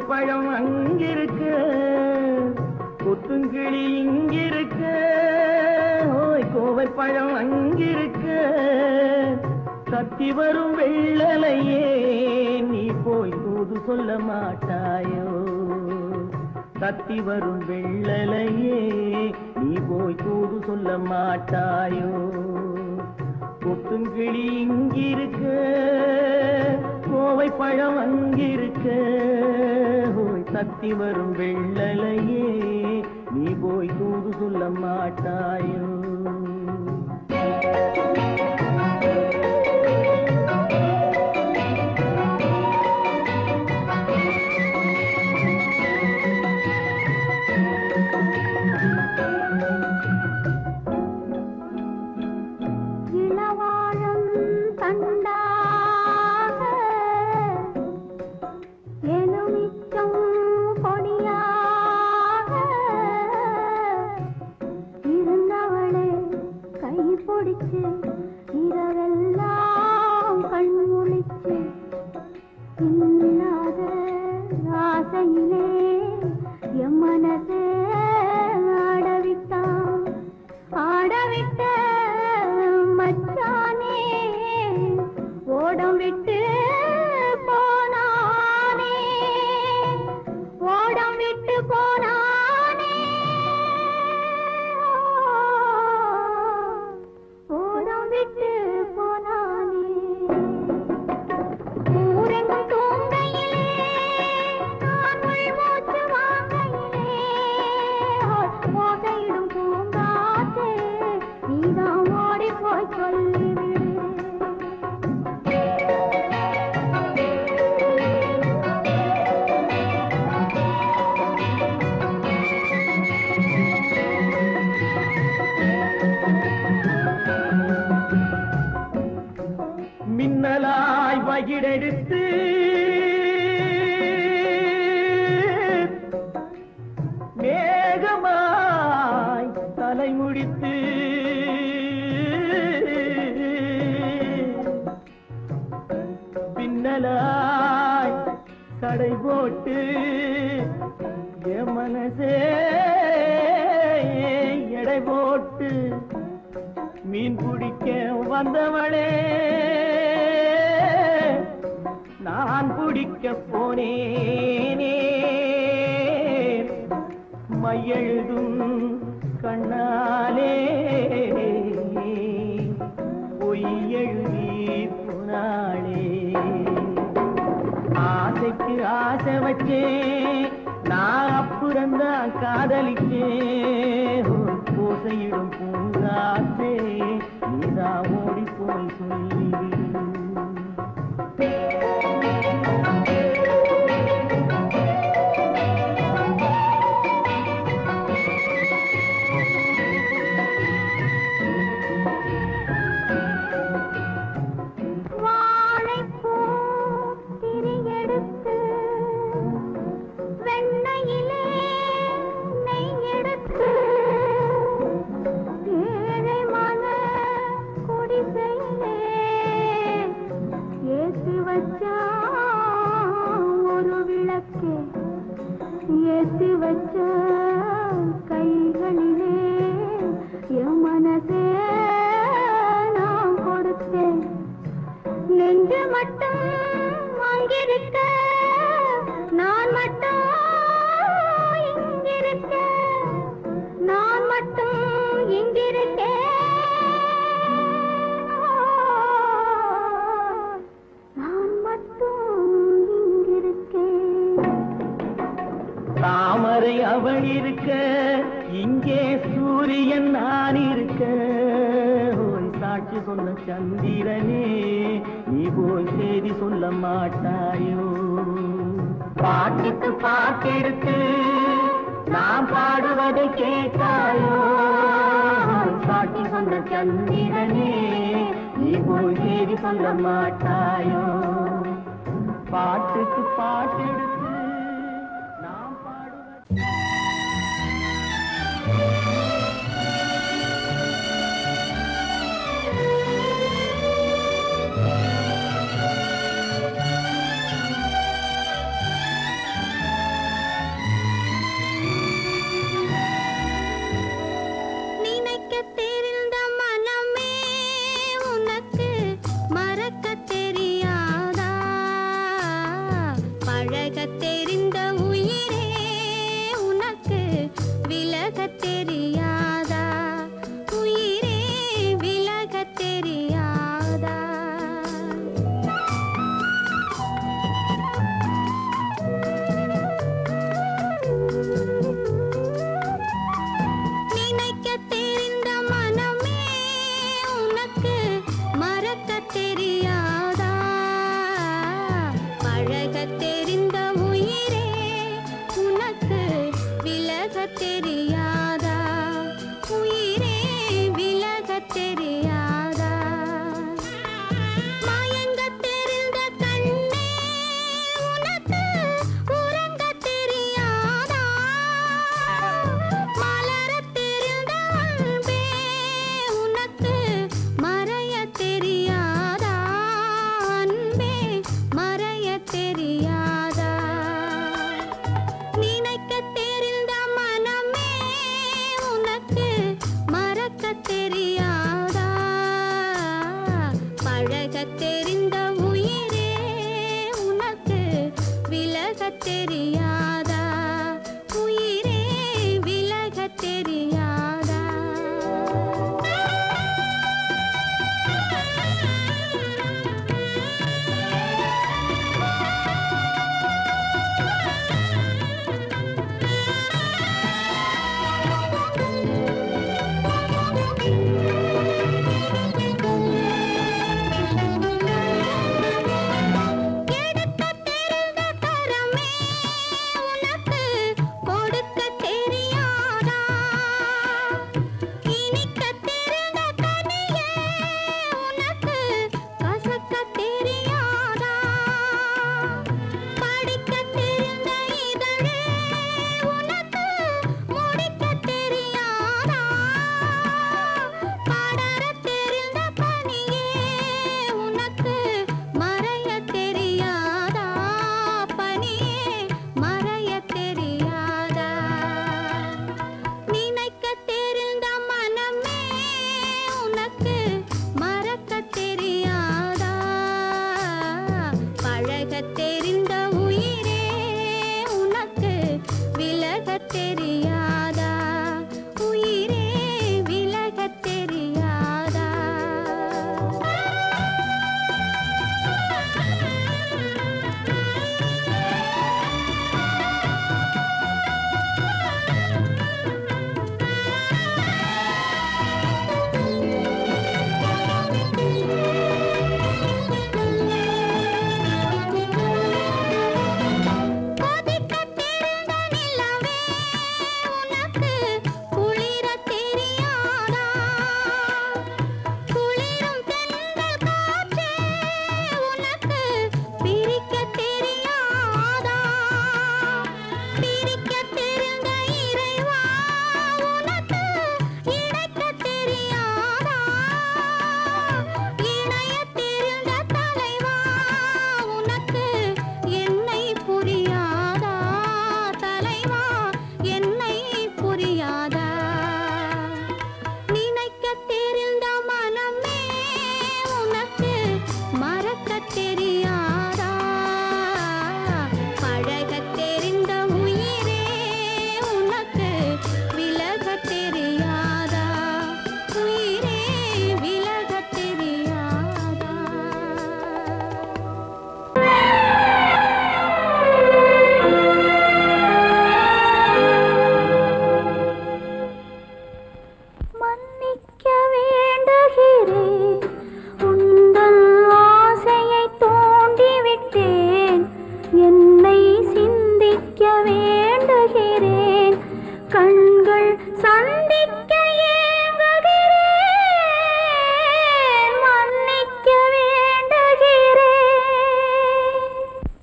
பழம் அங்கிருக்க கொத்துங்கிளி இங்கிருக்க ஓய் கோவை பழம் அங்கிருக்க தத்தி வரும் வெள்ளலையே நீ போய் தூது சொல்ல மாட்டாயோ தத்தி வரும் வெள்ளலையே நீ போய் தூது சொல்ல மாட்டாயோ கொத்துங்கிளி இங்கிருக்க கோவை பழம் அங்கிருக்க ஓய் தத்தி வரும் வெள்ளலையே நீ போய் தூது சொல்ல மாட்டாயோ இரவெல்லாம் கண்முழிச்சு இல்லாத ஆசையிலே என் மனசே ஆடவிட்ட மச்சானே ஓடம் விட்டு போனானே ஓடம் விட்டு போனானே மின்னலாய் வகிடெடுத்து மேகமாய் தலைமுடித்து பின்னலாய் கடை போட்டு என் மனசே எடை போட்டு மீன் பிடிக்க வந்தவளே நான் பிடிக்க போனேனே மையெழுதும் கண்ணாலே பொய் எழுதி போனாளே ஆசைக்கு ஆசை வச்சேன் நான் அப்புறந்தான் காதலிச்சேன் பூசையிடும் பூங்காத்தே நீதான் ஓடி போய் சொல்லிவிடு வெண்ணையிலே நெய் எடுத்து நான் இருக்க ஓய் சாட்சி சொன்ன சந்திரனே நீ போய் செய்தி சொல்ல மாட்டாயோ பாட்டுக்கு பாட்டெடுத்து நான் பாடுவதை கேட்டாயோ சாட்சி சொன்ன சந்திரனே நீ போய் செய்தி சொல்ல மாட்டாயோ பாட்டுக்கு பாட்டெடுத்து நான் பாடுவதை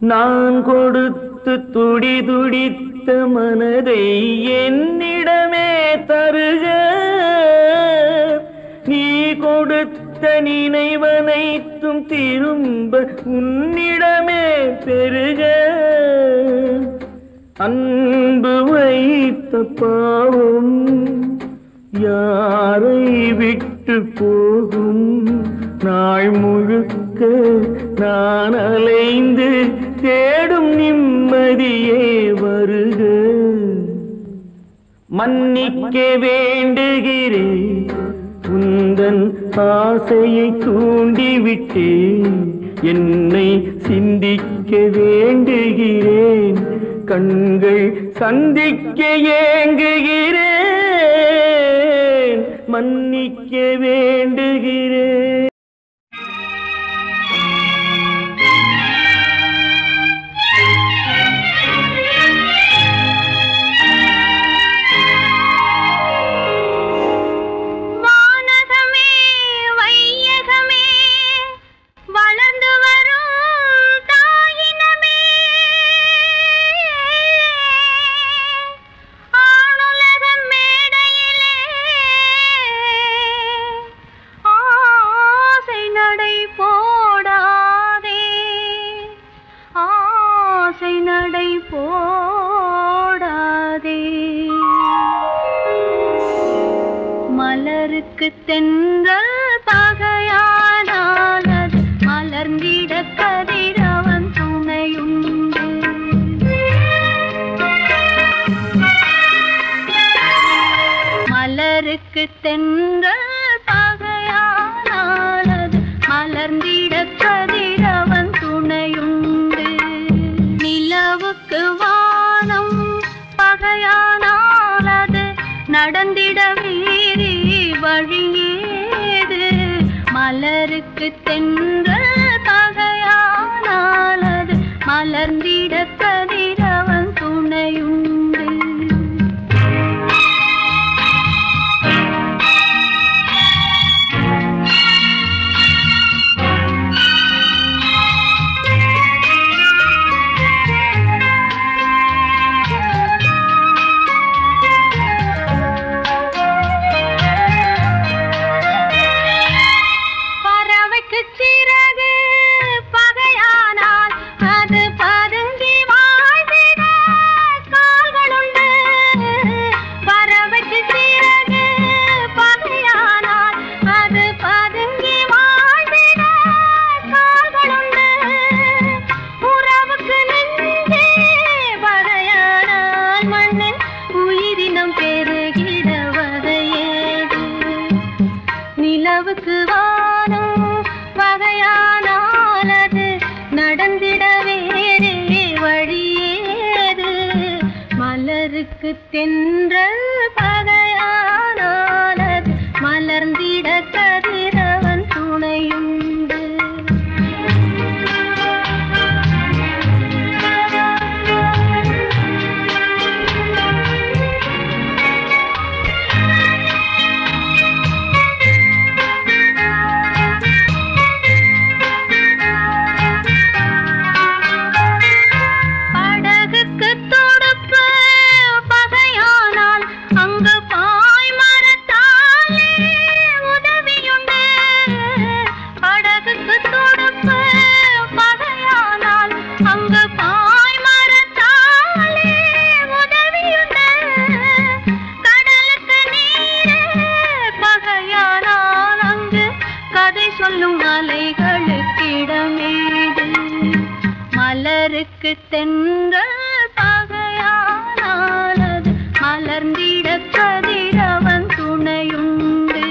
நான் கொடுத்து துடி துடித்த மனதை என்னிடமே தருக, நீ கொடுத்த நினைவனைத்தும் திரும்ப உன்னிடமே பெருக. அன்பு வைத்த பாவம் யாரை விட்டு போகும், நாள் முழுக்க நான் அலைந்து தேடும் நிம்மதியே வருக. மன்னிக்க வேண்டுகிறேன், உந்தன் ஆசையை தூண்டிவிட்டேன், என்னை சிந்திக்க வேண்டுகிறேன், கண்கள் சந்திக்க ஏங்குகிறேன், மன்னிக்க வேண்டுகிறேன். மலருக்கு தென்றல் பகையானால் அது மலர்ந்திட கதிரவன் துணையுண்டு. மலருக்கு தென்றல் பகையானால் அது மலர்ந்திட கதிரவன் துணையுண்டு. நிலவுக்கு வானம் பகையானால் அது நடந்திட வீரி வழியேது. மலருக்கு தென்றல் பகையானால் அது மலர்ந்திட கதிரவன் துணையுண்டு. சிறகு பகையானால் அது பதுங்கி வாழ்ந்திட கால்களுண்டு. பறவைக்கு சிறகு பகையானால் அது பதுங்கி வாழ்ந்திட கால்களுண்டு. உறவுக்கு நெஞ்சே பகையானால் மண்ணில் உயிரினம் பெருகிட வகையேது. நிலவுக்கு வானம் பகையானால் அது நடந்திட வேறே வழியேது. மலருக்கு தென்றல் பகையானால் அது மலர்ந்திட கதிரவன் துணையுண்டு. சொல்லும் அலைகளுக்கிடமேது. மலருக்கு தென்றல் பகையானால் அது மலர்ந்திட கதிரவன் துணையுண்டு.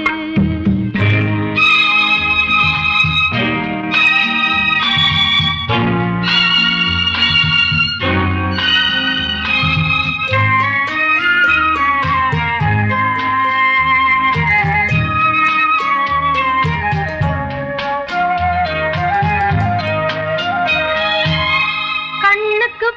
கண்ணுக்கு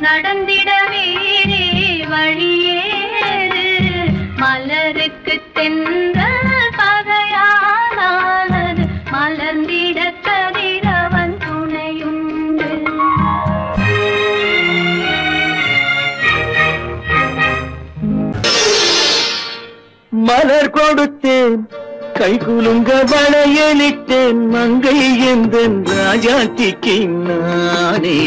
நடந்திட வேறே வழியேது மலருக்கு தென்றல் பகையானது மலர்ந்திட கதிரவன் துணையுண்டு. மலர் கொடுத்தேன் கை குலுங்க வளையலிட்டேன் மங்கை எந்தன் ராஜாத்திக்கு நானே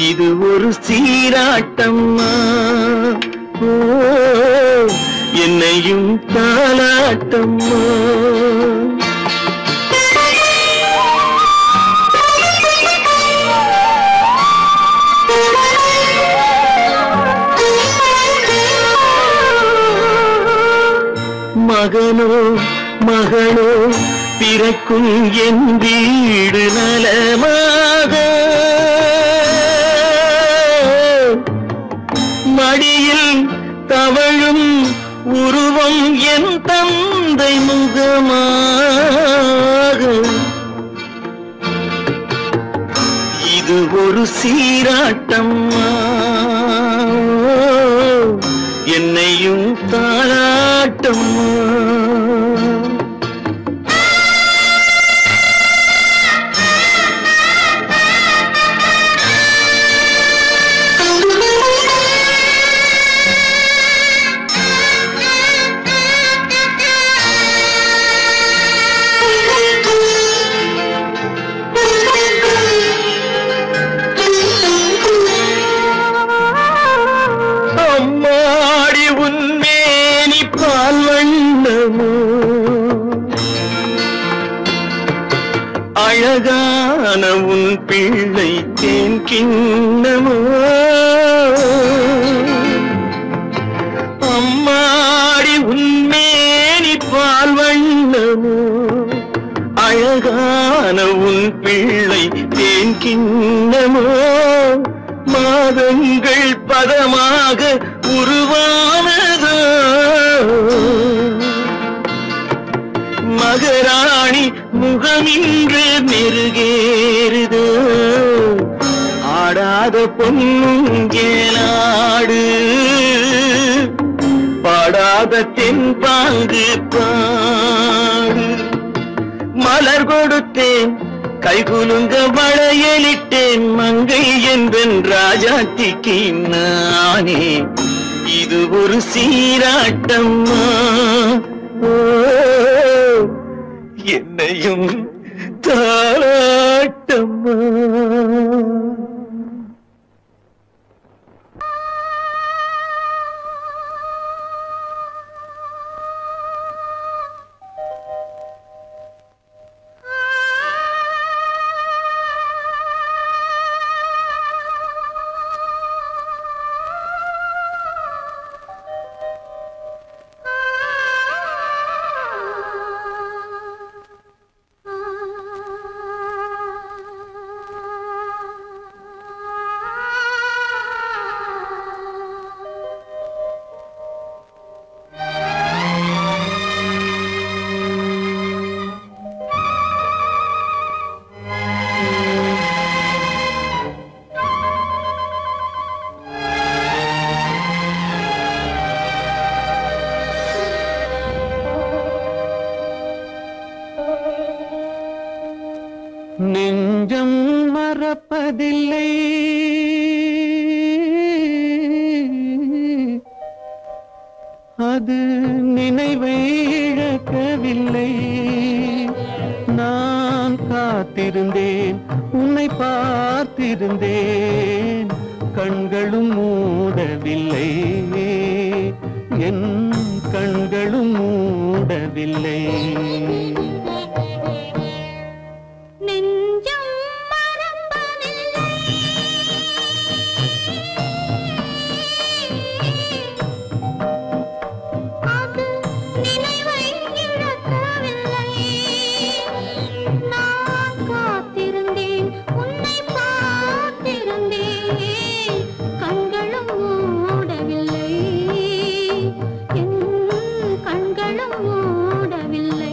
இது ஒரு சீராட்டம்மா ஓ என்னையும் தாலாட்டம்மா. மகனோ மகளோ பிறக்கும் என் வீடு நலமாக மடியில் தவழும் உருவம் என் தந்தை முகமாக இது ஒரு சீராட்டம்மா என்னையும் தாளாட்டம்மா. அழகான உன் பிள்ளை தேன் கிண்ணமோ அம்மாடி உன்மேனி பால் வண்ணமோ அழகான உன் பிள்ளை தேன் கிண்ணமோ மாதங்கள் பதமாக உருவானதோ மகராணி முகமின்று மெருகேறுதோ ஆடாத பொன்னுங்கேலாடு பாடாத தென்பாங்கு பாடு. மலர் கொடுத்தேன் கைகுலுங்க வளையலிட்டேன் மங்கை என்பன் ராஜாத்திக்கு நானே இது ஒரு சீராட்டம்மா என்னையும் தாளாட்டம்மா. நெஞ்சம் மறப்பதில்லை அது நினைவை இழக்கவில்லை நான் காத்திருந்தேன் உன்னை பார்த்திருந்தேன் கண்களும் மூடவில்லை என் கண்களும் மூடவில்லை. கண்களும் மூடவில்லை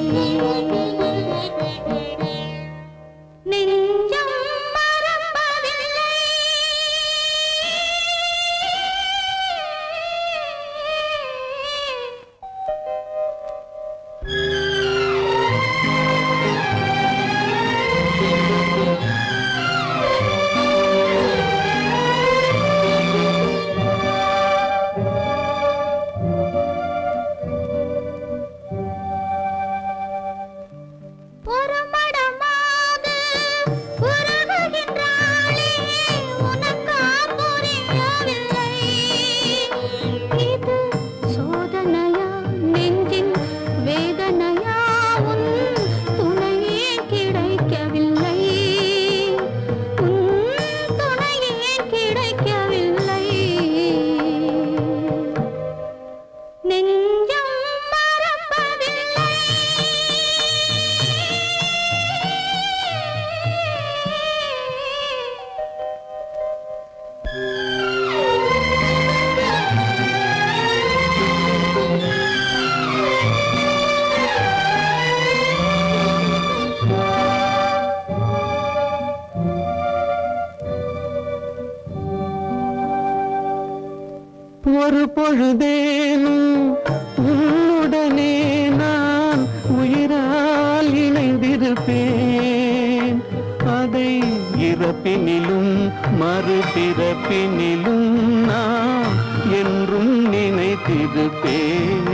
ஒரு பொழுதேனும் உன்னுடனே நான் உயிரால் இணைந்திருப்பேன். அதை இறப்பினிலும் மறுபிறப்பினிலும் நான் என்றும் நினைத்திருப்பேன்.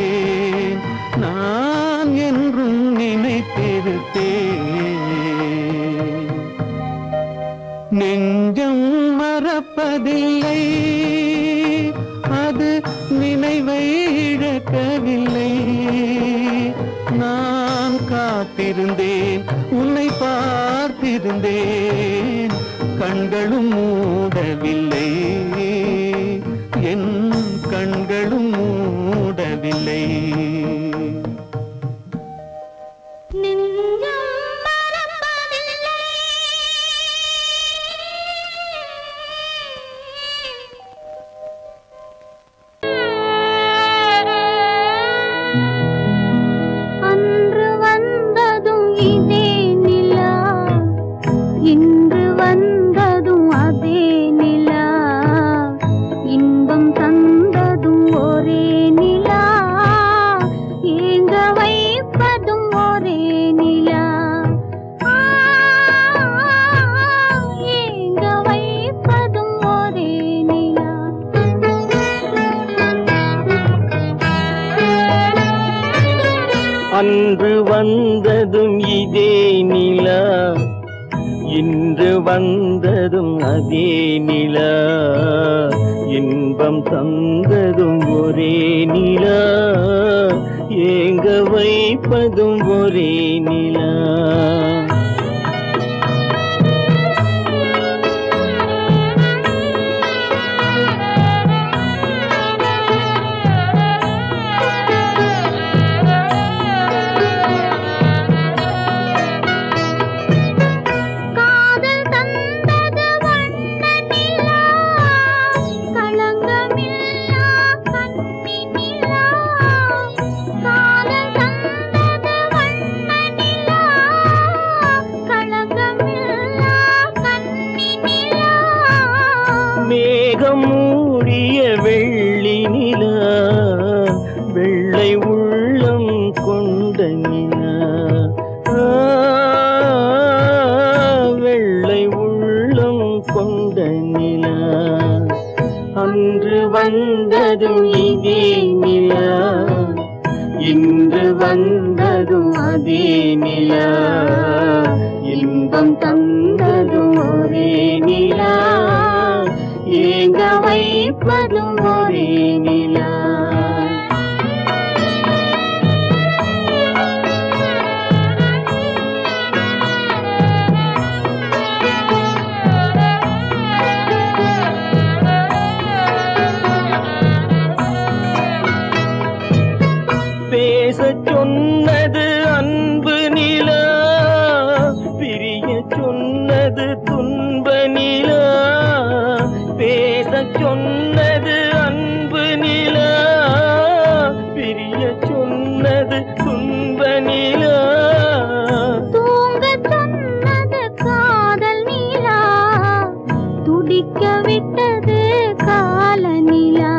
நான் என்றும் நினைத்திருப்பேன். நெஞ்சம் மறப்பதில்லை, அது நினைவை இழக்கவில்லை. நான் காத்திருந்தேன், உன்னை பார்த்திருந்தேன், கண்களும் மூடவில்லை, என் கண்களும் மூடவில்லை. அன்று வந்ததும் இதே நிலா, இன்று வந்ததும் அதே நிலா, இன்பம் தந்ததும் ஒரே நிலா, ஏங்க வைப்பதும் ஒரே நிலா. மேகம் மூடிய வெள்ளி நிலா, வெள்ளை உள்ளம் கொண்ட நிலா, வெள்ளை உள்ளம் கொண்ட நிலா. அன்று வந்ததும் இதே நிலா, இன்று வந்ததும் அதே நிலா, இன்பம் தந்ததும் ஒரே நிலா, ஏங்க வைப்பதும் ஒரே நிலா. பேசச் சொன்னது அன்பு நிலா, பிரிய சொன்னது துன்ப நிலா. பேசச் சொன்னது அன்பு நிலா, பிரிய சொன்னது துன்ப நிலா. தூங்கச் சொன்னது காதல் நிலா, துடிக்க விட்டது கால நிலா,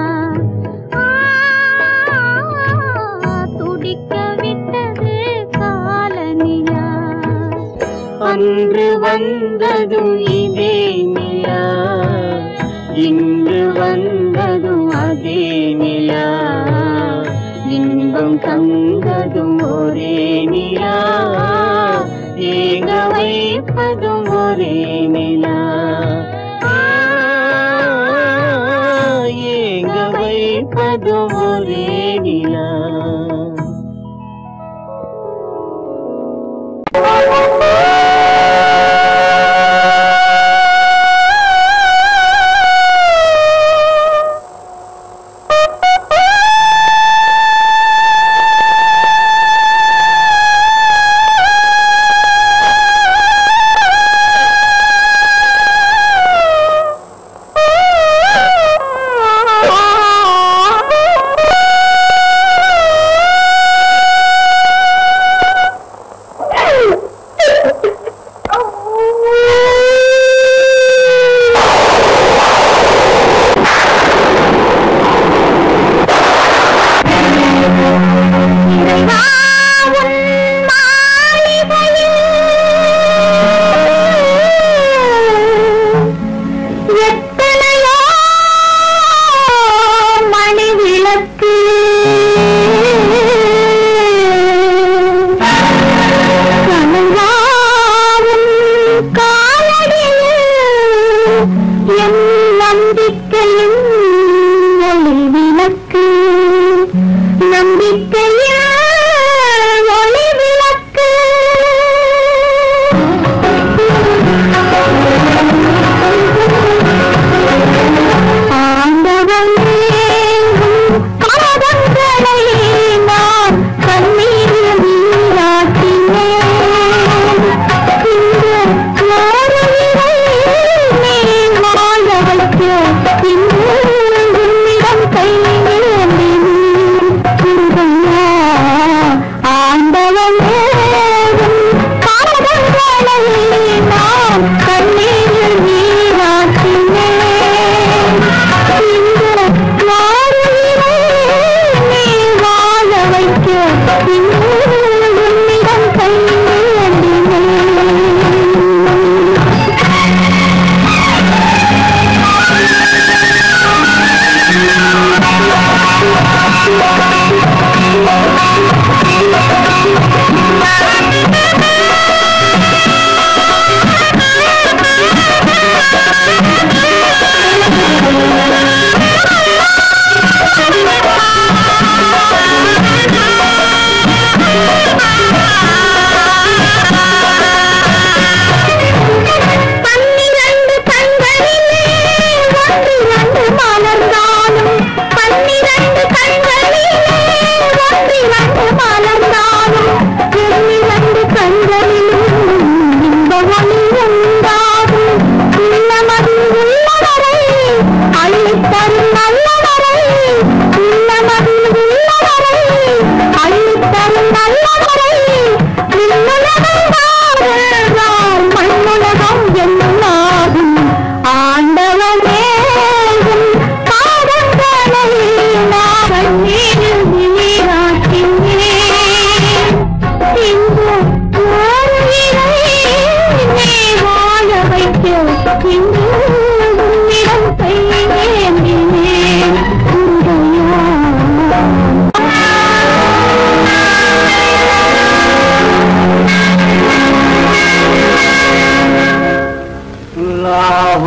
துடிக்க விட்டது கால நிலா. அன்று வந்ததும் இதே நிலா, இன்று வந்ததும் அதே நிலா, இன்பம் தந்ததும் ஒரே நிலா, ஏங்க வைப்பதும் ஒரே நிலா, ஏங்க வைப்பதும் ஒரே நிலா.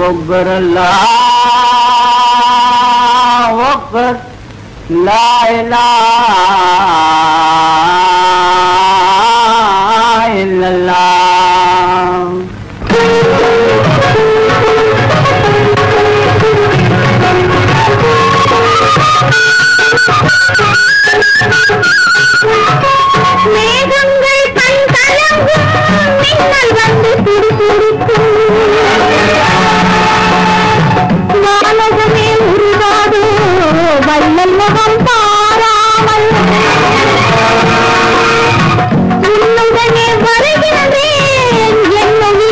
أكبر الله أكبر لا إله إلا الله மேகங்கள் கண் கலங்கும் மின்னல் வந்து துடிதுடிக்கும் வானகமே உருவாதோ வள்ளல் முகம் பாராமல் உன்னுடனே வருகின்றேன் என்னுடைய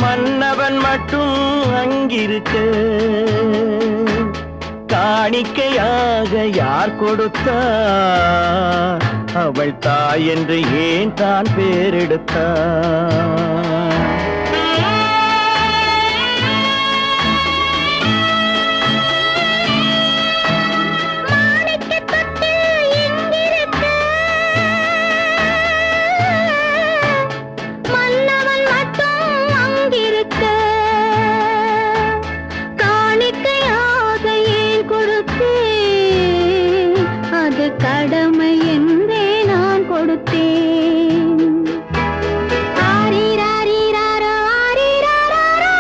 மன்னவன் மட்டும் அங்கிருக்க காணிக்கையாக யார் கொடுத்தார் அவள் தாய் என்று ஏன் தான் பேரெடுத்தார் கடமை என்றே நான் கொடுத்தேன் ஆரிராரிராரோ ஆரிராரோ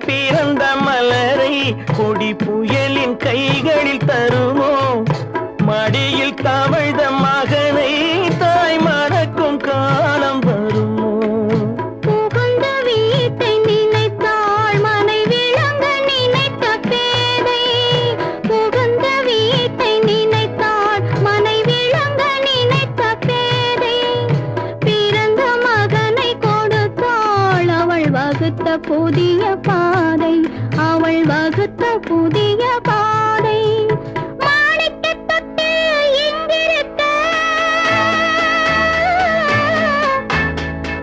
பிறந்த மலரை கொடி புயலின் கைகளில் தருமோ மடியில் தவழ்ந்த மகனை தாய் மறக்கும் காலம் வருமோ புகுந்த வீட்டை நினைத்தாள் மனை விளங்க நினைத்த பேதை புகுந்த வீட்டை நினைத்தாள் மனை விளங்க நினைத்த பேதை பிறந்த மகனை கொடுத்தாள் அவள் வகுத்த புதிய பாதை அவள் வகுத்த புதிய பாதை மாணிக்கத் தொட்டில் இங்கிருக்க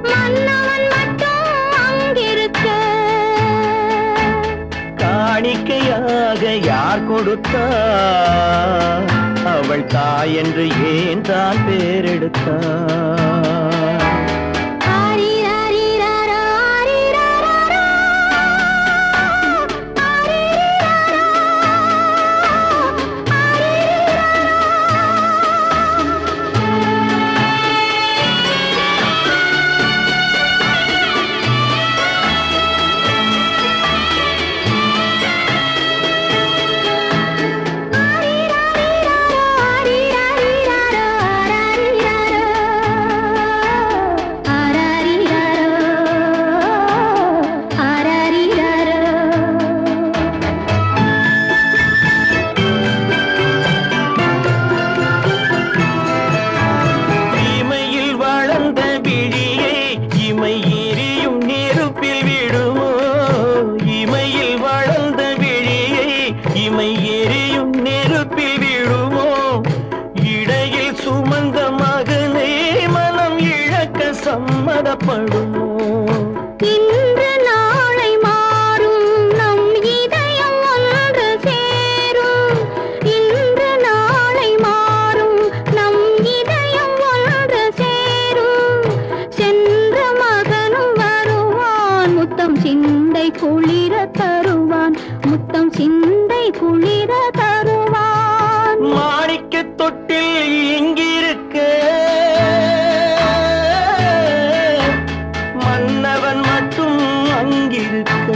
மன்னவன் மட்டும் அங்கிருக்க காணிக்கையாக யார் கொடுத்தார் அவள் தாய் என்று ஏன் தான் பேரெடுத்தார் சம்மதப்படுமோ இன்று நாளை மாறும் நம் இதயம் ஒன்று சேரும் இன்று நாளை மாறும் நம் இதயம் ஒன்று சேரும் சென்ற மகனும் வருவான் முத்தம் சிந்தை குளிர தருவான் முத்தம் சிந்தை குளிர தருவான் மாணிக்கத் தொட்டில் இங்கிருக்க மன்னவன் மட்டும் அங்கிருக்க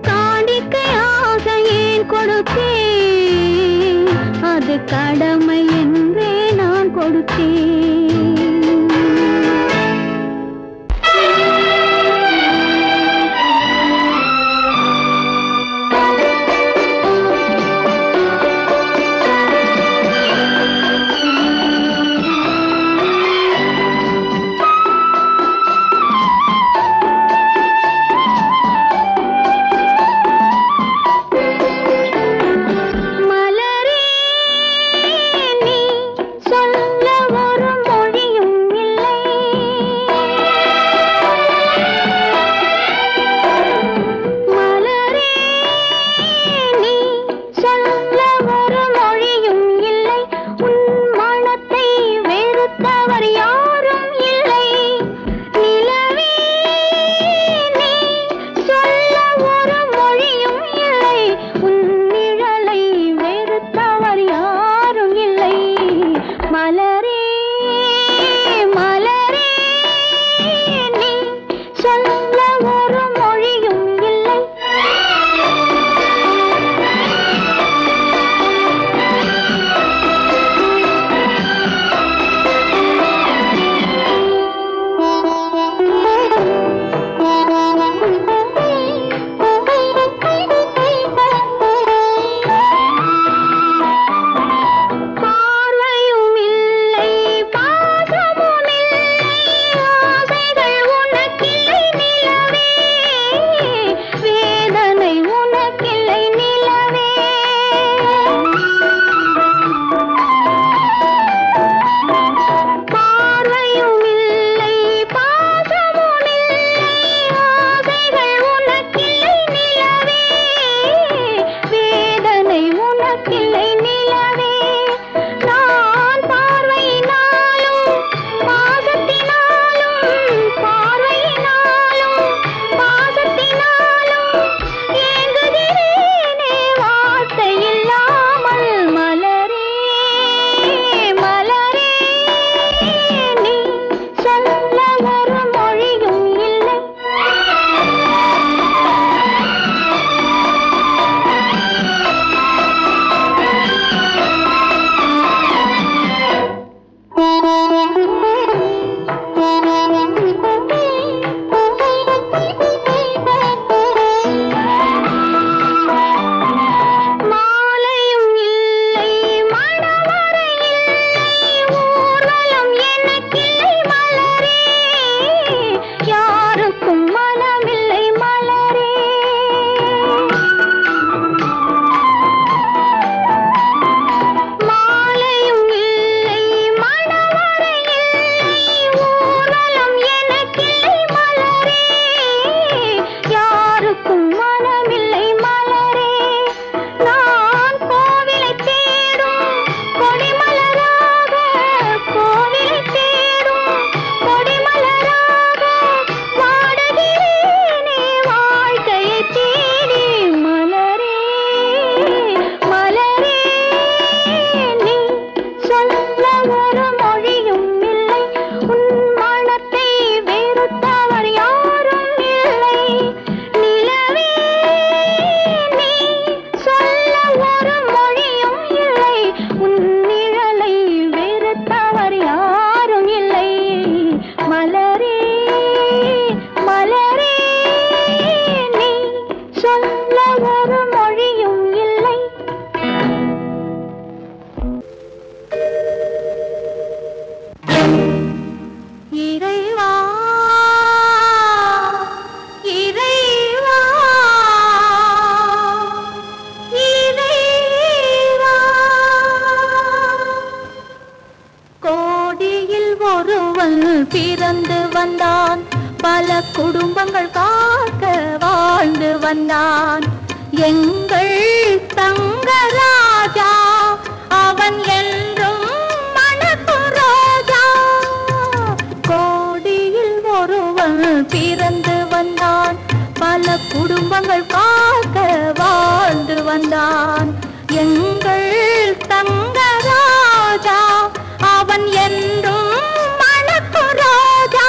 காணிக்கையாக ஏன் கொடுத்தேன் அது கடமை என்றே நான் கொடுத்தேன் ஒருவன் பிறந்து வந்தான், பல குடும்பங்கள் காக்க வாழ்ந்து வந்தான். எங்கள் தங்கராஜா அவன் என்றும் மணக்கு ரோஜா. கோடியில் ஒருவன் பிறந்து வந்தான், பல குடும்பங்கள் காக்க வாழ்ந்து வந்தான். எங்கள் தங்கராஜா அவன் என்றும் மணக்கு ரோஜா.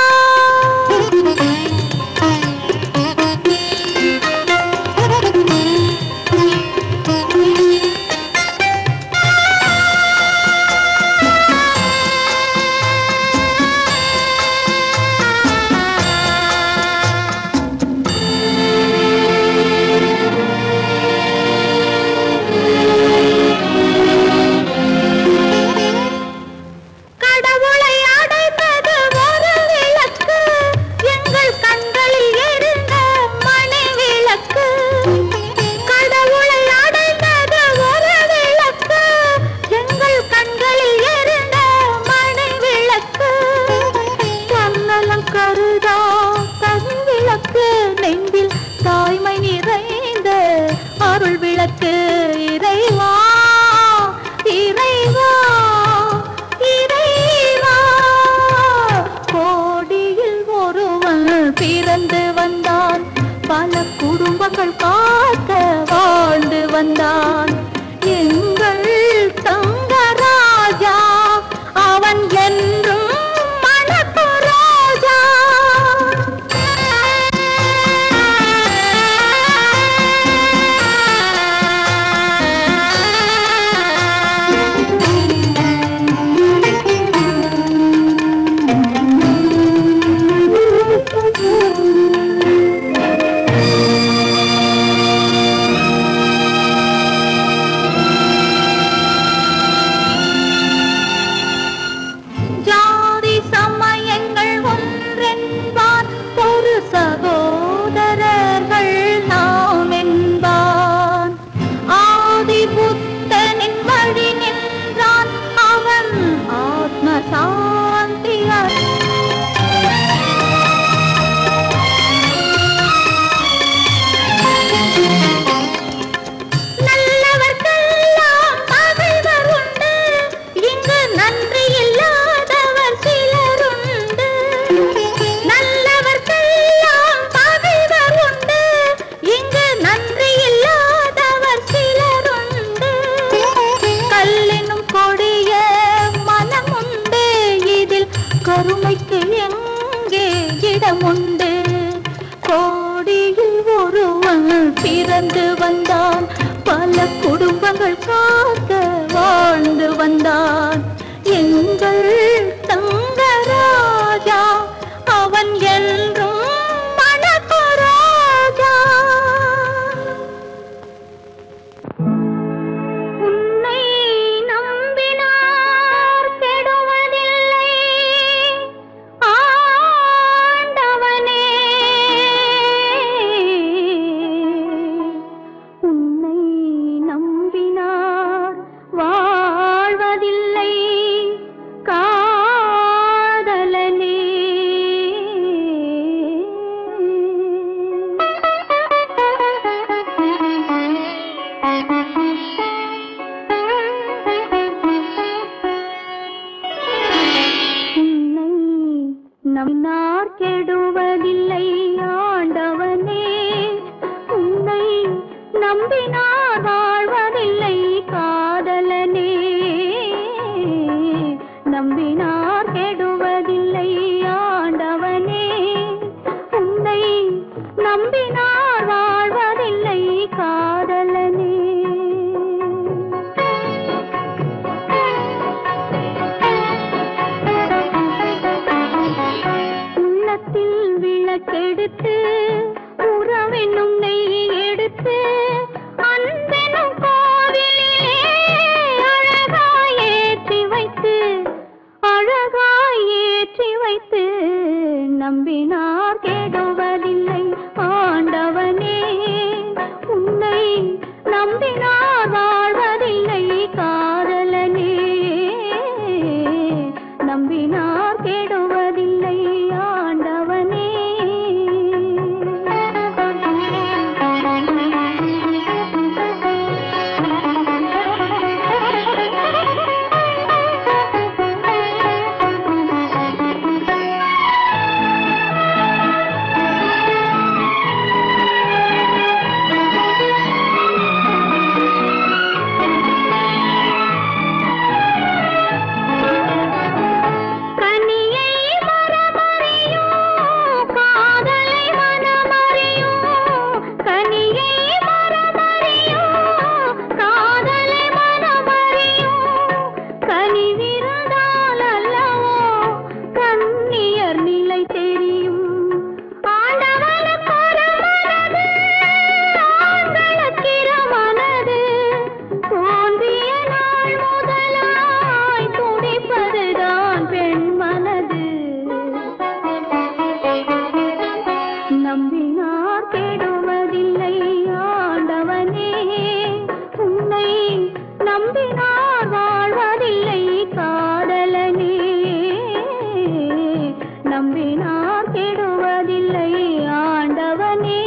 பிறந்து வந்தான், பல குடும்பங்கள் காக்க வாழ்ந்து வந்தான். எங்கள் தங்கராஜா அவன் என்றும் மணக்கு ரோஜா. கருணைக்கு எங்கே இடமுண்டு? கோடியில் ஒருவன் பிறந்து வந்தான், பல குடும்பங்கள் காக்க வாழ்ந்து வந்தான். எங்கள் தங்கராஜா அவன் என்றும் மணக்கு ரோஜா. உன்னை நம்பினார் கெடுவதில்லை ஆண்டவனே, உன்னை நம்பினார் வாழ்வதில்லை காதலனே. உன்னை நம்பினார் கெடுவதில்லை ஆண்டவனே, உன்னை நம்பினார் வாழ்வதில்லை காதலனே. நம்பினார் கெடுவதில்லை ஆண்டவனே, உன்னை நம்பினார் வாழ்வதில்லை காதலனே. உள்ளத்தில் விளக்கெடுத்து உறவென்னும் நெய் எடுத்து அன்பெனும் கோவிலிலே அழகாய் ஏற்றி வைத்து நம்பினார் கெடுவதில்லை ஆண்டவனே, உன்னை நம்பினார் வாழ்வதில்லை காதலனே. நம்பினார் கெடுவதில்லை நம்பினார் கெடுவதில்லை ஆண்டவனே.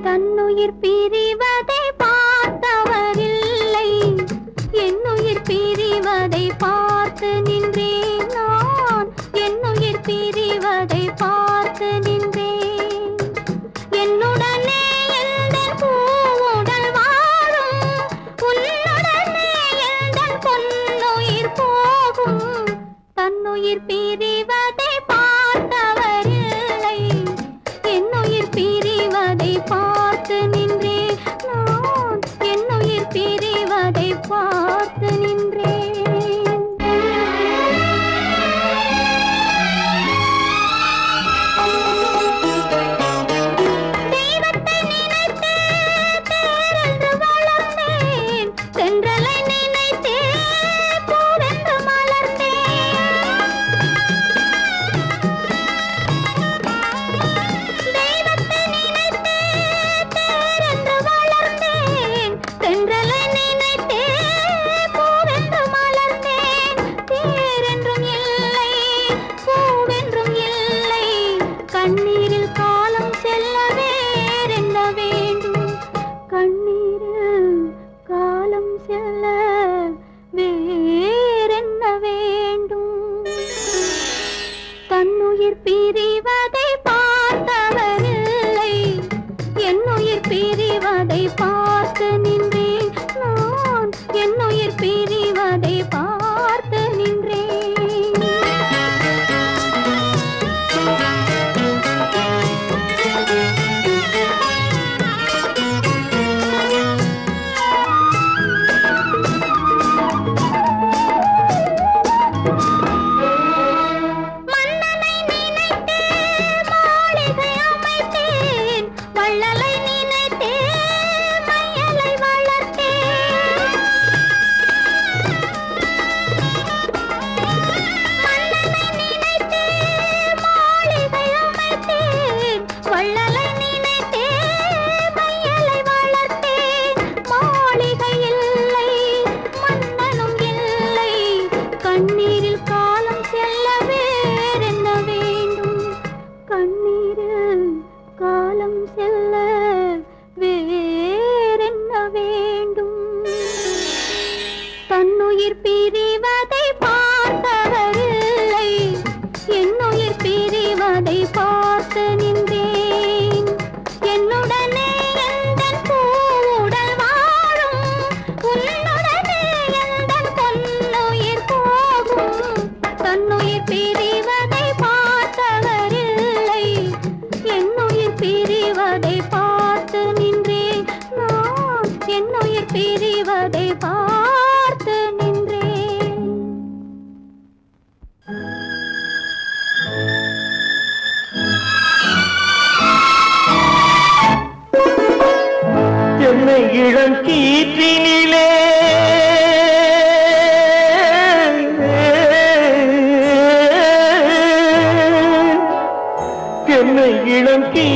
தன்னுயிர் பிரிவது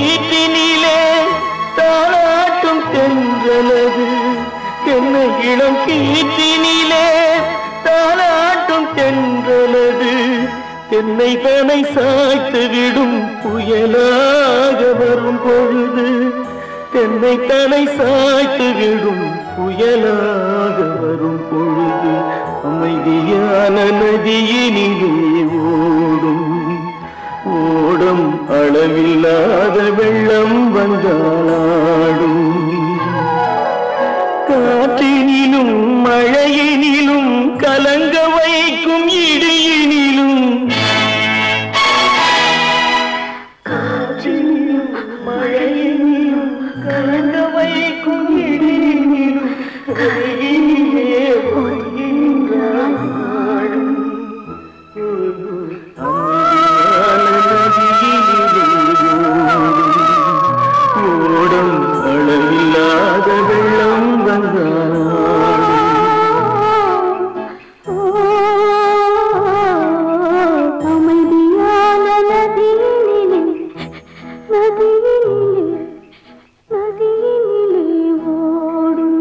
கீற்றினிலே தாளாட்டும் தென்றலது என்னை இளம் கீற்றினிலே தாளாட்டும் தென்றலது என்னை தனை சாய்த்து விடும் புயலாக வரும் பொழுது என்னை தனை சாய்த்து விடும் புயலாக வரும் பொழுது அமைதியான நதியினிலே ஓடும் ஓடும் அளவில்லாத வெள்ளம் வந்தாடும் காற்றினிலும் மழையினிலும் கலங்க வைக்கும் இடியினிலும் காற்றினிலும் மழையினிலும் கலங்க வைக்கும் இடியினிலும் கையினிலே போகின்றான் ஓடும் அளவில்லாத வெள்ளம் அமைதியான நதியினிலே ஓடும்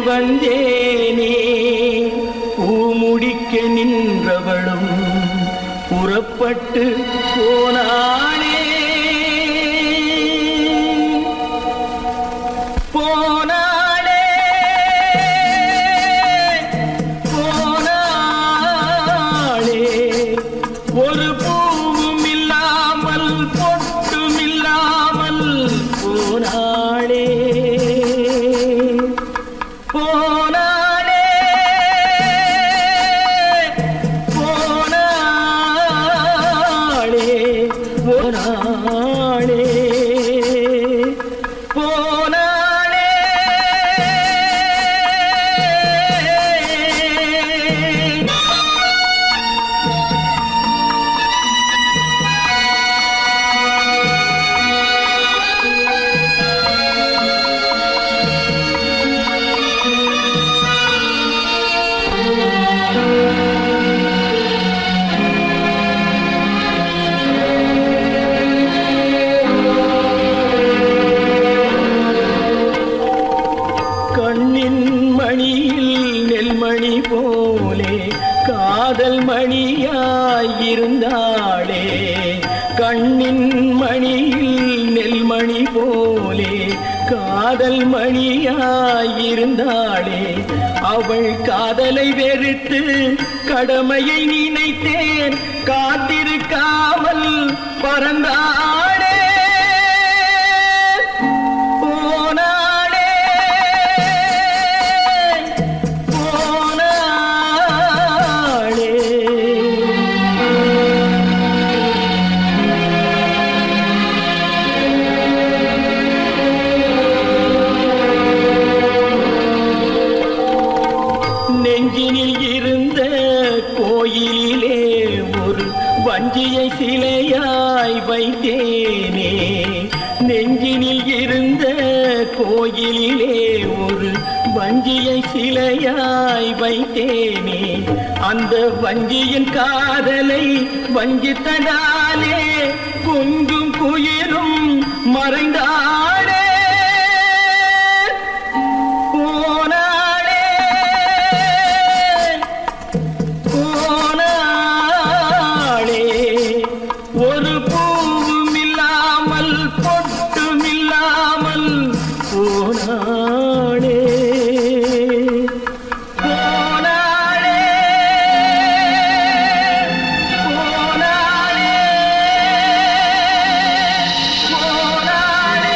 வந்தேனே பூமுடிக்க நின்றவளும் புறப்பட்டு போனானே போனானே போனாளே ஒரு பூவும் இல்லாமல் பொட்டும் இல்லாமல் போனாளே போனாளே போனாளே மணியாயிருந்தாளே கண்ணின் மணியில் நெல்மணி போலே காதல் மணியாயிருந்தாளே அவள் காதலை வெறுத்து கடமையை நினைத்தேன் காத்திருக்காமல் பறந்தாளே நெஞ்சினில் இருந்த கோயிலிலே ஒரு வஞ்சியை சிலையாய் வைத்தேனே நெஞ்சினில் இருந்த கோயிலிலே ஒரு வஞ்சியை சிலையாய் வைத்தேனே அந்த வஞ்சியின் காதலை வஞ்சித்ததாலே குஞ்சும் குயிலும் மறைந்தாளே ஒரு பூவும் இல்லாமல் பொட்டும் இல்லாமல் போனாளே போனாளே போனாளே போனாளே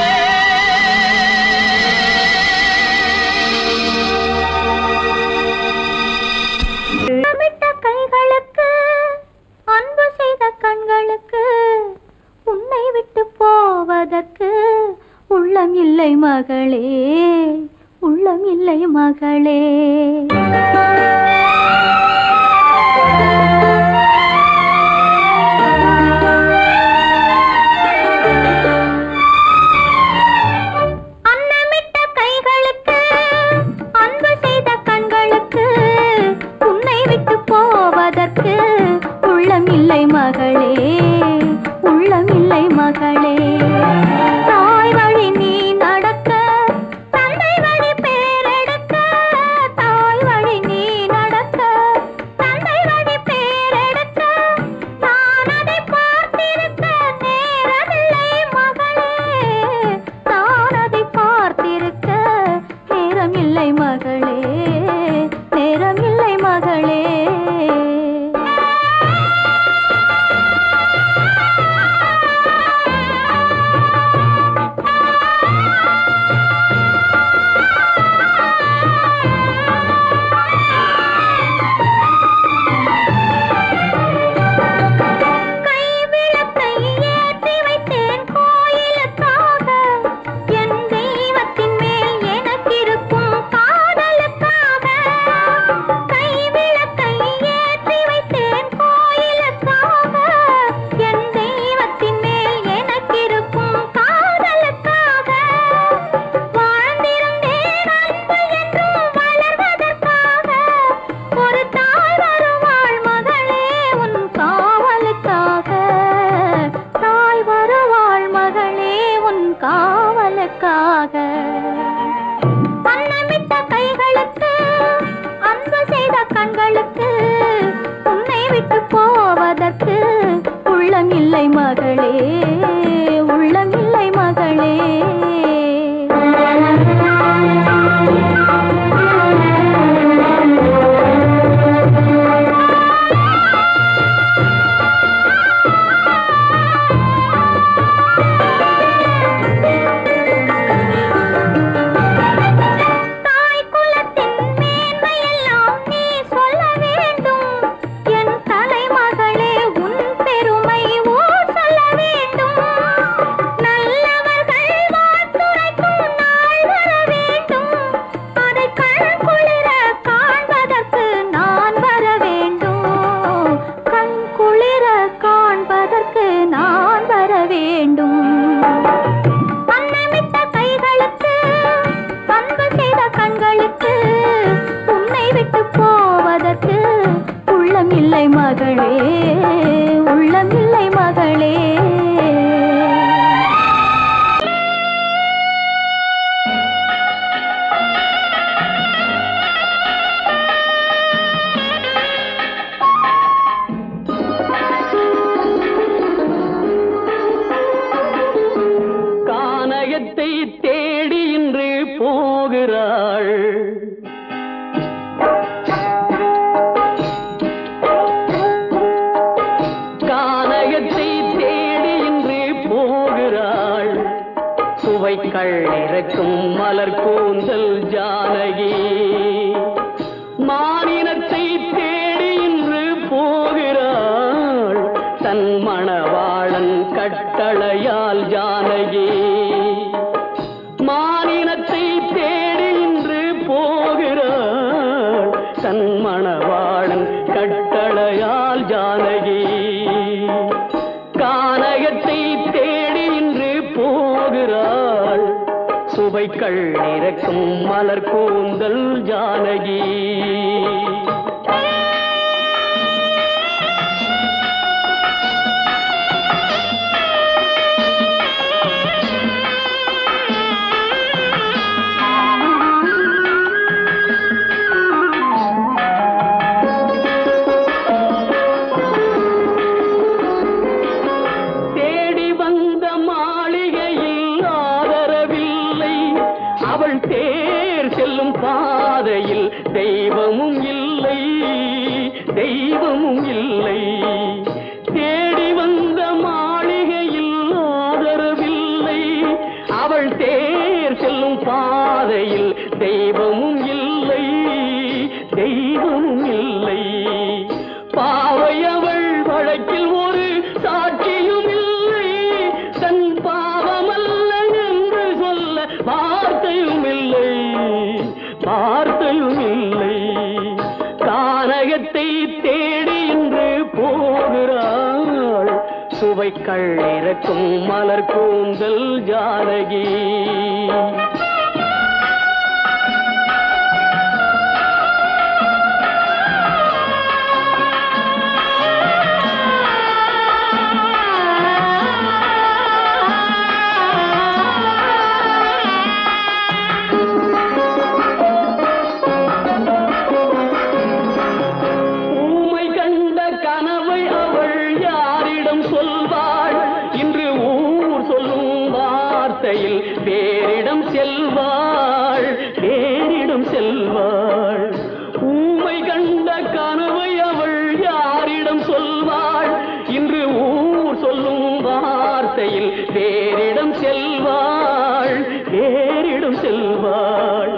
தமிட்ட கைகளுக்கு அன்பு செய்த கண்களுக்கு உன்னை விட்டு போவதற்கு உள்ளம் இல்லை மகளே உள்ளம் இல்லை மகளே அன்னமிட்ட கைகளுக்கு அன்பு செய்த கண்களுக்கு உன்னை விட்டு போவதற்கு உள்ளம் இல்லை மகளே உள்ளம் இல்லை மகளே தாய் வழி நீ நடக்க தந்தை வழி பேரெடுக்க தாய் வழி நீ நடக்க தந்தை வழி பேரெடுக்க நான் அதை பார்த்திருக்க நேரமில்லை மகளே நான் அதை பார்த்திருக்க நேரமில்லை மகளே நேரமில்லை மகளே அன்னமிட்ட கைகளுக்கு அன்பு செய்த கண்களுக்கு உன்னை விட்டு போவதற்கு உள்ளம் இல்லை மகளே உள்ளம் இல்லை மகளே உள்ளமில்லை மகளே உள்ளமில்லை மகளே சுவைக்கள் இறக்கும் மலர் கூந்தல் ஜானகி மானினத்தை தேடி இன்று போகிறாள் தன் மணவாளன் கட்டளையால் ஜானகி மானினத்தை தேடி இன்று போகிறாள் தன் மணவாளன் கட்டளையால் ஜானகி கானகத்தை தேடி இன்று போகிறாள் சுவைக்கள் இறக்கும் மலர் கூந்தல் ஜானகி பாதையில் தெய்வமும் இல்லை தெய்வமும் இல்லை தேடி வந்த மாளிகையில் ஆதரவில்லை அவள் தேர் செல்லும் பாதையில் தெய்வமும் இல்லை தெய்வமும் இல்லை பாவை அவள் வழக்கில் ஒரு சாட்சியும் இல்லை தன் பாவமல்ல என்று சொல்ல வார்த்தையும் இல்லை வார்த்தையும் இல்லை கானகத்தை தேடி இன்று போகிறாள் சுவைக்கள் இறக்கும் மலர் கூந்தல் ஜானகி வேறிடம் செல்வாள் வேறிடம் செல்வாள் ஊமை கண்ட கனவை அவள் யாரிடம் சொல்வாள் இன்று ஊர் சொல்லும் வார்த்தையில் வேறிடம் செல்வாள் வேறிடம் செல்வாள்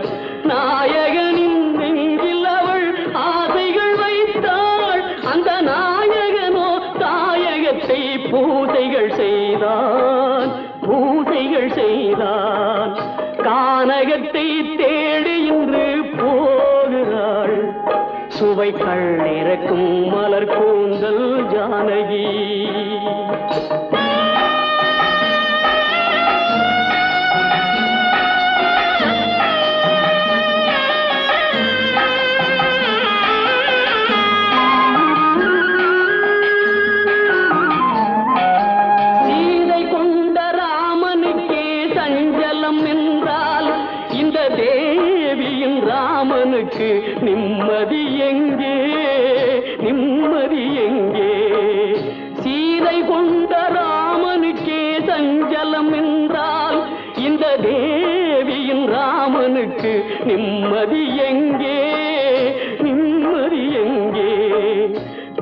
நாயகனின் நெஞ்சில் அவள் ஆசைகள் வைத்தாள் அந்த நாயகனோ தாயகத்தை பூசைகள் செய்தான் பூசைகள் செய்தான் கானகத்தை தேடி இன்று போகிறாள் சுவைக்கள் இறக்கும் மலர் கூந்தல் ஜானகி தேவியின் ராமனுக்கு நிம்மதி எங்கே நிம்மதி எங்கே சீதை கொண்ட ராமனுக்கே சஞ்சலம் என்றால் இந்த தேவியின் ராமனுக்கு நிம்மதி எங்கே நிம்மதி எங்கே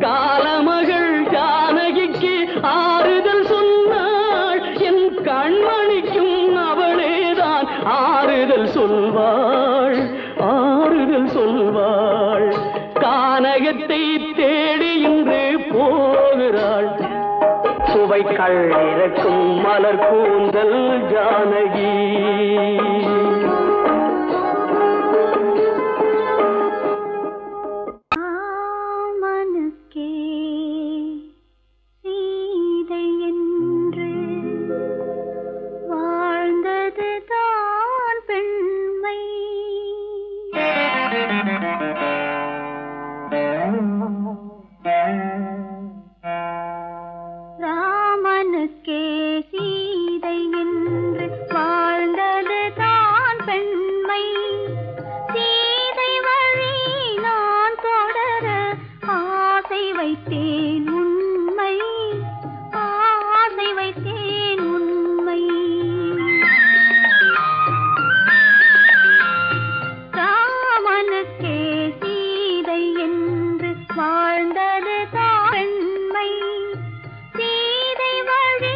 காலமகள் ஜானகிக்கு ஆறுதல் சொன்னாள் என் கண்மணிக்கும் அவளேதான் ஆறுதல் சொல்வாள் ஆறுதல் சொல்வாள் கானகத்தை தேடி இன்று போகிறாள் சுவைக்கள் இறக்கும் மலர் கூந்தல் ஜானகி ராமனுக்கே சீதை என்று வாழ்ந்தது தான் பெண்மை சீதை வழி நான் தொடர ஆசை வைத்தேன் உண்மை ஆசை வைத்தேன் உண்மை ராமனுக்கே சீதை என்று வாழ்ந்தது தான் பெண்மை சீதை வழி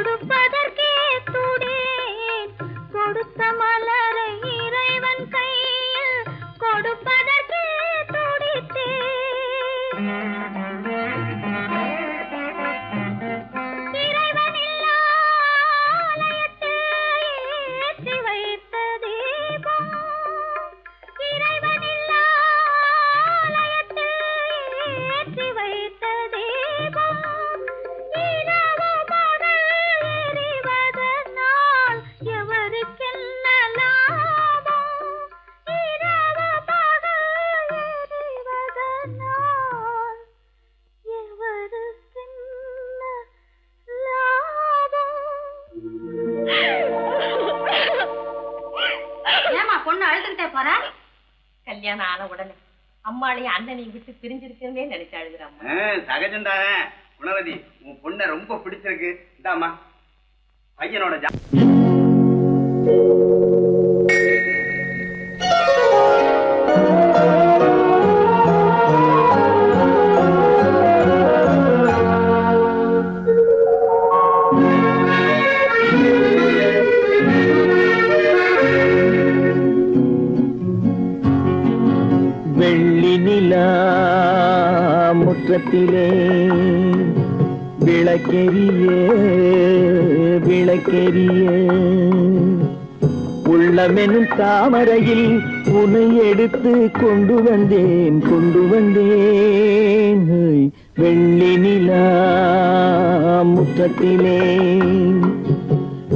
கொடுப்பதற்கே துடேன் கொடுத்த மலரை இறைவன் கையில் கொடுப்பதற்கே துடித்தேன் இறைவன் இல்லா ஆலயத்தில் ஏற்றி வைத்த தீபம் இறைவன் இல்லா ஆலயத்தில் ஏற்றி வைத்த தீபம் இரவு பகல் எரிவதனால் எவருக்கென்ன லாபம் இரவு பகல் எரிவதனால் எவருக்கென்ன லாபம் ஏமா பொண்ணு அழுதுகிட்டே போற? கல்யாணம் ஆன உடனே அம்மாளையும் அண்ணனையும் விட்டு பிரிஞ்சிருக்கே நினைச்சு அழுகுறாம்மா. சகஜம்தானே குணவதி, உன் பொண்ணை ரொம்ப பிடிச்சிருக்கு. இந்தாமா பையனோட வெள்ளி நிலா முற்றத்திலே விளக்கெரிய விளக்கெரிய உள்ளமெனும் தாமரையில் உன்னை எடுத்து கொண்டு வந்தேன் வெள்ளி நிலா முற்றத்திலே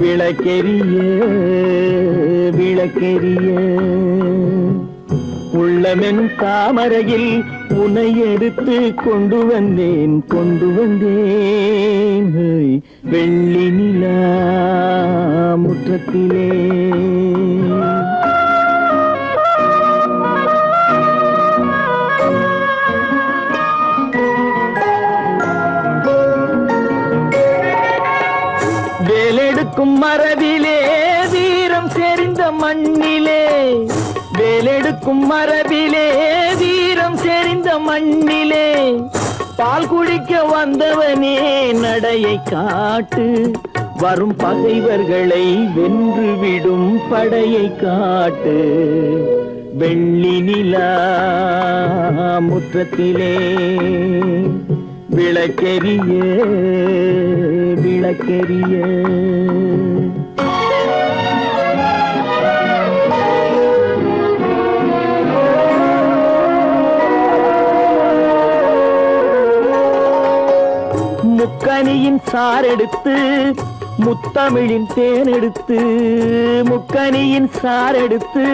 விளக்கெரிய விளக்கெரிய உள்ளமெனும் தாமரையில் உன்னை எடுத்து கொண்டு வந்தேன் வெள்ளி நிலா முற்றத்திலே வேலெடுக்கும் மரபிலே வீரம் செறிந்த மண்ணிலே வேலெடுக்கும் மரபிலே வீரம் செறிந்த மண்ணிலே பால் குடிக்க வந்தவனே நடையை காட்டு வரும் பகைவர்களை வென்றுவிடும் படையை காட்டு வெள்ளி நிலா முற்றத்திலே விளக்கெரிய விளக்கெரிய முக்கனியின் சாரெடுத்து முத்தமிழின் தேனெடுத்து முக்கனியின் சாரெடுத்து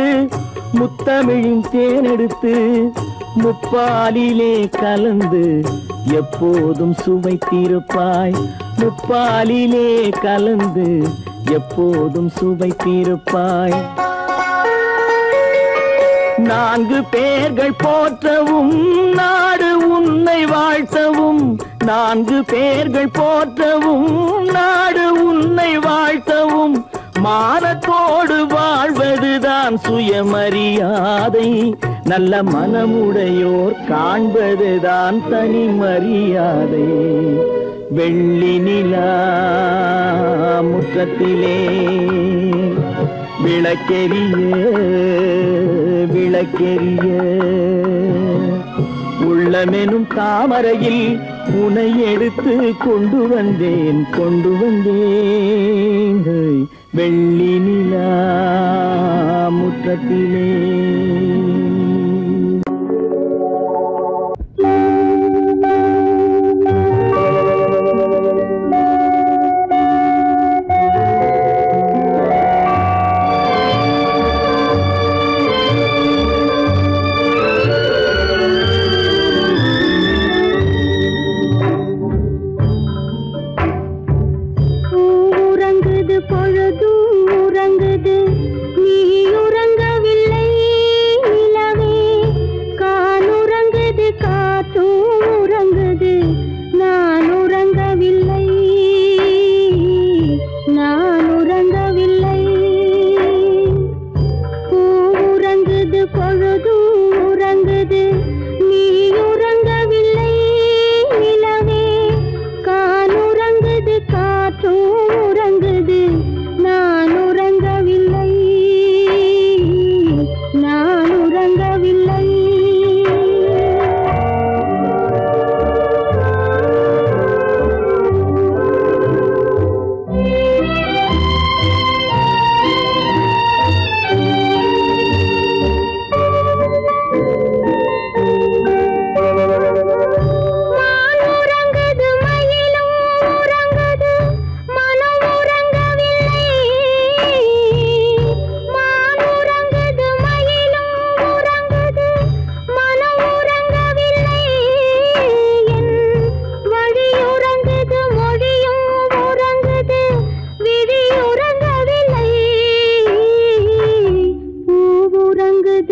முத்தமிழின் தேனெடுத்து முப்பாலிலே கலந்து எப்போதும் சுவைத்திருப்பாய் முப்பாலிலே கலந்து எப்போதும் சுவைத்திருப்பாய் நான்கு பேர்கள் போற்றவும் நாடு உன்னை வாழ்த்தவும் நான்கு பேர்கள் போற்றவும் நாடு உன்னை வாழ்த்தவும் மானத்தோடு வாழ்வதுதான் சுயமரியாதை நல்ல மனமுடையோர் காண்பதுதான் தனி மரியாதை வெள்ளி நிலா முற்றத்திலே விளக்கெரிய விளக்கெரிய உள்ளமெனும் தாமரையில் உன்னை எடுத்து கொண்டு வந்தேன் வெள்ளி நிலா முற்றத்திலே காற்றுறங்குது காற்றும்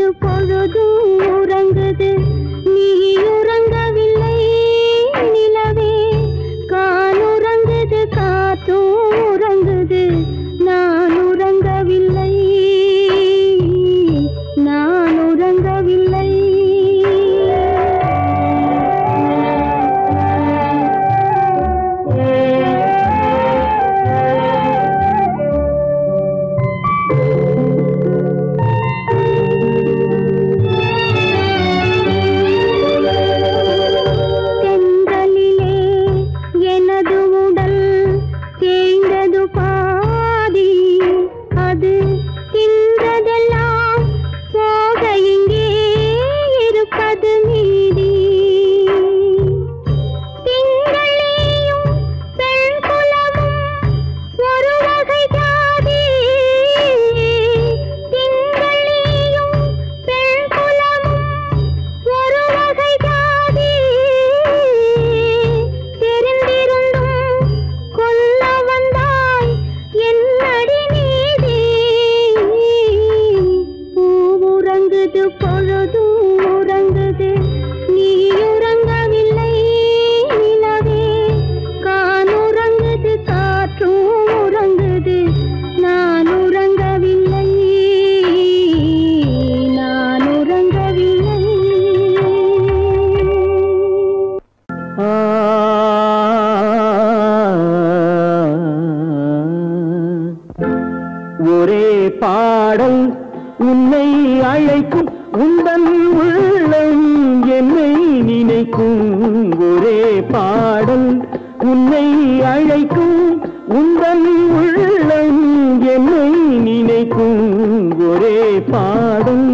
உறங்குது பொழுதும் உறங்குது நீ உறங்கவில்லை நிலவே காலுறங்குது காற்றும் உறங்குது நான் உறங்கவில்லை நான் உறங்கவில்லை ஒரே பாடல் உன்னை அழைக்கும் உந்தன் உள்ளம் என்னை நினைக்கும் ஒரே பாடல் உன்னை அழைக்கும் உந்தன் உள்ளம் என்னை நினைக்கும் ஒரே பாடல்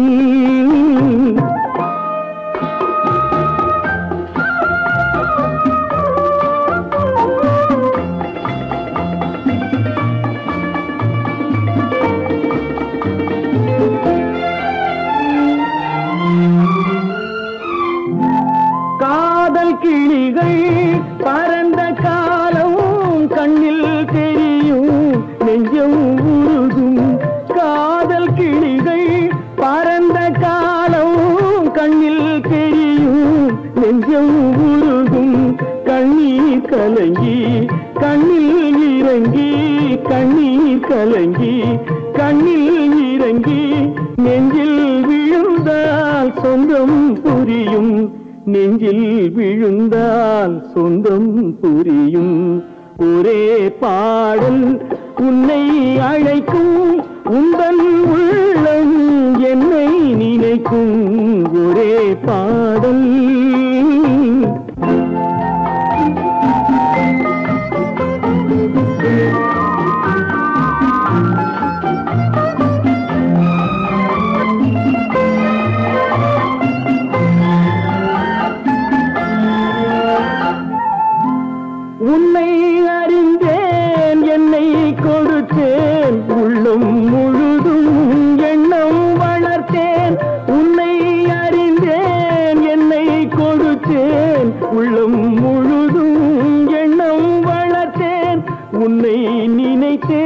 கிளிகள் பறந்த காலம் கண்ணில் தெரியும் நெஞ்சம் உருகும் காதல் கிளிகள் பறந்த காலம் கண்ணில் தெரியும் நெஞ்சம் உருகும் கண்ணீர் கலங்கி கண்ணில் இறங்கி கண்ணீர் கலங்கி கண்ணில் இறங்கி நெஞ்சில் விழுந்தால் சொந்தம் புரியும் நெஞ்சில் விழுந்தால் சொந்தம் புரியும் ஒரே பாடல் உன்னை அழைக்கும் உந்தன் உள்ளம் என்னை நினைக்கும் ஒரே பாடல் உன்னை அறிந்தேன் என்னை கொடுத்தேன் உள்ளம் முழுதும் எண்ணம் வளர்த்தேன் உன்னை அறிந்தேன் என்னை கொடுத்தேன் உள்ளம் முழுதும் எண்ணம் வளர்த்தேன் உன்னை நினைத்தே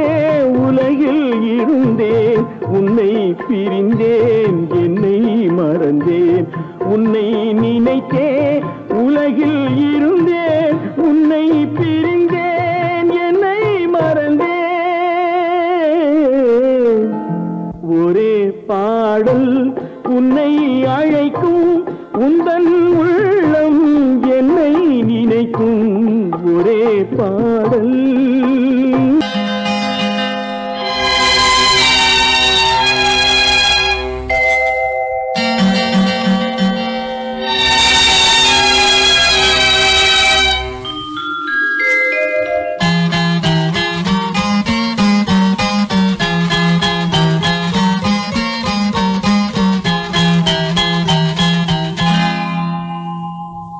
உலகில் இருந்தேன் உன்னை பிரிந்தேன் என்னை மறந்தேன் உன்னை நினைத்தே உலகில் இருந்தேன் உன்னை பிரிந்தேன் என்னை மறந்தேன் ஒரே பாடல் உன்னை அழைக்கும் உந்தன் உள்ளம் என்னை நினைக்கும் ஒரே பாடல்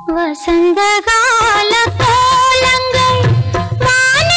வசந்த கால கோலங்கள் வான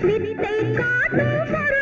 வித்தை காட்டும்